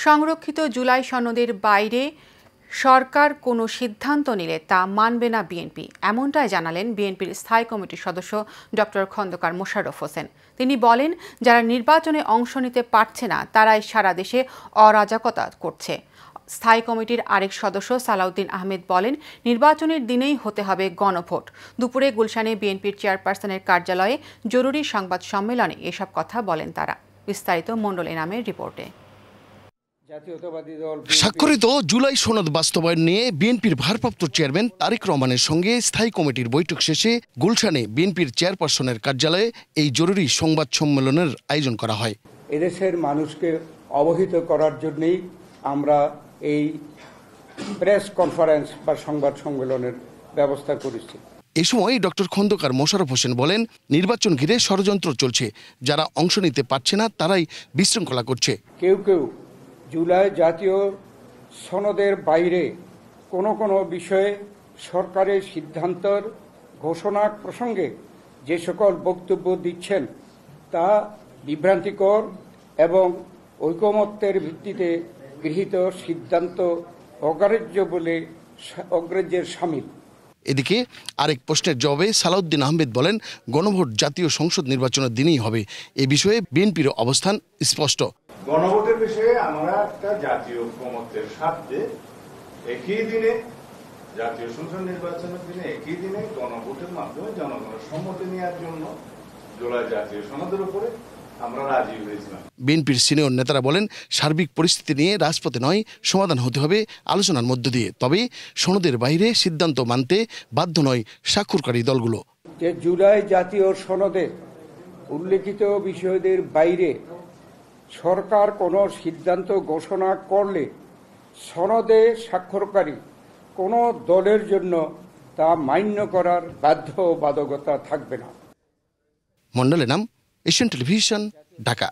সংরক্ষিত জুলাই সনদের বাইরে সরকার কোনো সিদ্ধান্ত নিলে তা মানবে না বিএনপি, এমনটাই জানালেন বিএনপির স্থায়ী কমিটির সদস্য ডক্টর খন্দকার মোশাররফ হোসেন। তিনি বলেন, যারা নির্বাচনে অংশ নিতে পারছে না তারাই সারা দেশে অরাজকতা করছে। স্থায়ী কমিটির আরেক সদস্য সালাউদ্দিন আহমেদ বলেন, নির্বাচনের দিনেই হতে হবে গণভোট। দুপুরে গুলশানে বিএনপির চেয়ারপারসনের কার্যালয়ে জরুরি সংবাদ সম্মেলনে এসব কথা বলেন তারা। বিস্তারিত মণ্ডল এনামের রিপোর্টে। স্বাক্ষরিত জুলাই সনদ বাস্তবায়ন নিয়ে বিএনপির ভারপ্রাপ্ত চেয়ারম্যান তারেক রহমানের সঙ্গে স্থায়ী কমিটির বৈঠক শেষে গুলশানে বিএনপির চেয়ারপারসনের কার্যালয়ে এই জরুরি সংবাদ সম্মেলনের আয়োজন করা হয়। এদেশের মানুষকে অবহিত করার জন্যই আমরা এই প্রেস কনফারেন্স বা সংবাদ সম্মেলনের ব্যবস্থা করেছি। এ সময় ডক্টর খন্দকার মোশাররফ হোসেন বলেন, নির্বাচন ঘিরে ষড়যন্ত্র চলছে, যারা অংশ নিতে পারছে না তারাই বিশৃঙ্খলা করছে। কেউ কেউ জুলাই জাতীয় সনদের বাইরে কোনো বিষয়ে সরকারের সিদ্ধান্তের ঘোষণা প্রসঙ্গে যে সকল বক্তব্য দিচ্ছেন তা বিভ্রান্তিকর এবং ঐকমত্যের ভিত্তিতে গৃহীত সিদ্ধান্ত অগ্রাহ্যের শামিল। এদিকে আরেক প্রশ্নের জবাবে সালাউদ্দিন আহমেদ বলেন, গণভোট জাতীয় সংসদ নির্বাচনের দিনেই হবে। এ বিষয়ে বিএনপির অবস্থান স্পষ্ট। গণভোটের বিষয়ে আমরা একটা জাতীয় ঐকমত্যের স্বার্থে একই দিনে জাতীয় সংসদ নির্বাচনের দিনে একই দিনে গণভোটের মাধ্যমে জনগণের সম্মতি নেওয়ার জন্য জুলাই জাতীয় সনদের উপরে আমরা রাজি হয়েছিলাম। বিএনপির সিনিয়র নেতারা বলেন, সার্বিক পরিস্থিতি নিয়ে রাজপথে নয়, সমাধান হতে হবে আলোচনার মধ্য দিয়ে। তবে সনদের বাইরে সিদ্ধান্ত মানতে বাধ্য নয় স্বাক্ষরকারী দলগুলো। যে জুলাই জাতীয় সনদে উল্লেখিত বিষয়দের বাইরে সরকার কোনো সিদ্ধান্ত ঘোষণা করলে সনদে স্বাক্ষরকারী কোনো দলের জন্য তা মান্য করার বাধ্যবাধকতা থাকবে না। মণ্ডল এনাম, এশিয়ান টেলিভিশন, ঢাকা।